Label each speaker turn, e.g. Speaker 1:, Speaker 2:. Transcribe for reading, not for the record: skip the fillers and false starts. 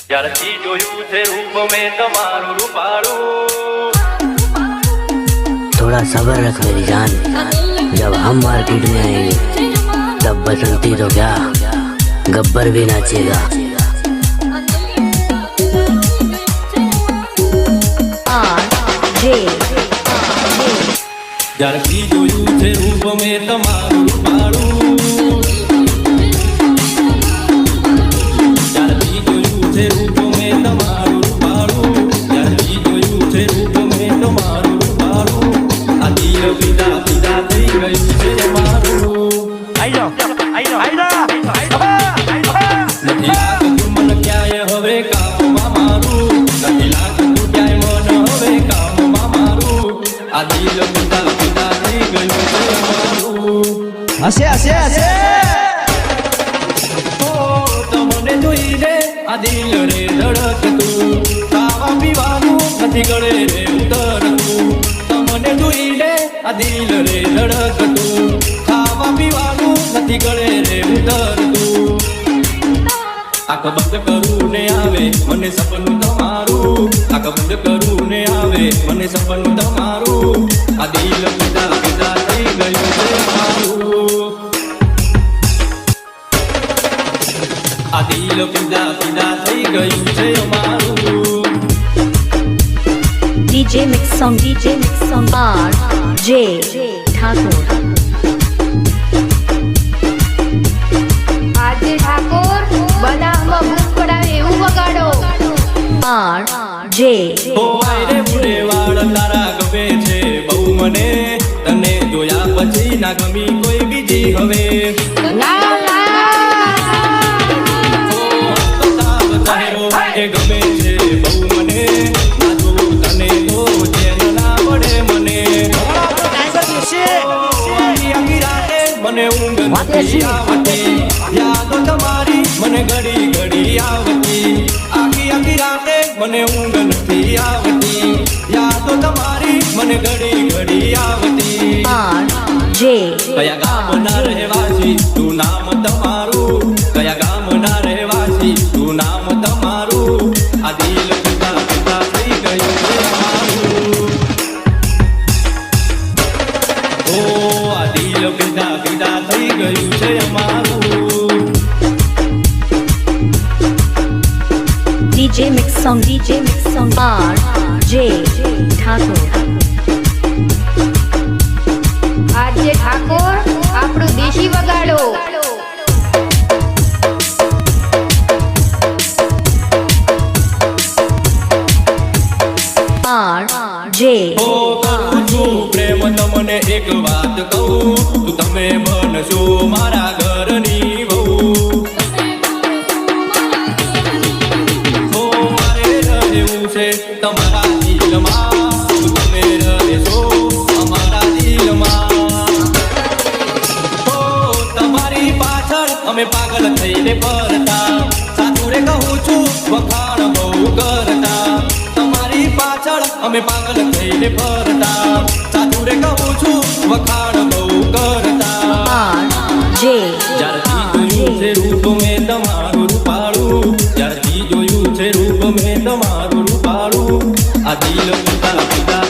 Speaker 1: ત્યારથી જોયું છે રૂપ મેં તમારું રૂપાળું।
Speaker 2: थोड़ा सब्र रख मेरी जान, जब हम मार्केट में आएंगे तब बसंती तो क्या गब्बर भी नाचेगा।
Speaker 1: ત્યારથી જોયું છે રૂપ મેં તમારું રૂપાળું। ત્યારથી જોયું છે રૂપ મેં તમારું રૂપાળું। ત્યારથી જોયું છે રૂપ મેં તમારું રૂપાળું। આ દિલ પીડા પીડા થઈ ગયું છે અમારું। નથી લાગતું મન ક્યાંય હવે કામમાં મારું। નથી લાગતું ક્યાંય મન હવે કામમાં મારું। આ દિલ પીડા પીડા થઈ ગયું છે અમારું।
Speaker 3: હસે હસે હસે
Speaker 1: તમને જોઈને આ દિલ રે ધડકતું। ખાવા પીવાનું નથી ગળે રે ઉતરતું। તમને જોઈને આ દિલ રે ધડકતું। ખાવા પીવાનું નથી ગળે રે ઉતરતું। આંખ બંધ કરું ને આવે મને સપનું તમારું। આંખ બંધ કરું ને આવે મને સપનું તમારું। આ દિલ પીડા પીડા થઈ ગયું છે મારું। આ દિલ પીડા પીડા થઈ ગયું છે અમારું।
Speaker 4: DJ Mix Song RJ Thakor.
Speaker 5: આજે ઠાકોર બનાવમાં ભૂખ પડાવે એવું વગાડો।
Speaker 4: RJ
Speaker 1: ઓ આયરે બુડે વાળ તારા ગમે છે બહુ મને। તને જોયા પછી ના ગમી કોઈ બીજી હવે। એ ગમે છે બહુ મને। ના જોઉં તને તો ચેન ના પડે મને। આખી રાતે મને ઊંઘ નથી આવતી। યાદો તમારી મને ઘડી ઘડી આવતી। આખી રાતે મને ઊંઘ નથી આવતી। યાદો તમારી મને ઘડી ઘડી આવતી।
Speaker 4: RJ
Speaker 1: કયા ગામના રહેવાસી તું નામ તમારું। કયા ગામના રહેવાસી તું નામ તમારું। આ દિલ પીડા પીડા થઈ ગયું છે અમારું। ઓ આ દિલ પીડા પીડા થઈ ગયું છે અમારું।
Speaker 4: DJ Mix Song RJ Thakor.
Speaker 5: આજે ઠાકોર આપણું દેશી વગાડો।
Speaker 4: RJ
Speaker 1: ઓ કરું છું પ્રેમ તમને એક વાત કહું। તું તમે બનશો મારા ઘરની વહુ। ઓ મારે રહેવું છે તમારા દિલમાં। તું તમે રહેશો અમારા દિલમાં। ઓ તમારી પાછળ અમે પાગલ થઈને ફરતા। સાચું રે કહું છું વખાણ બહુ કરતા। તમારી પાછળ અમે પાગલ થઈને ફરતા। સાચું રે કહું છું વખાણ બહુ કરતા।
Speaker 4: RJ
Speaker 1: જ્યારથી જોયું છે રૂપ મેં તમારું રૂપાળું। જ્યારથી જોયું છે રૂપ મેં તમારું રૂપાળું। આ દિલ પીડા પીડા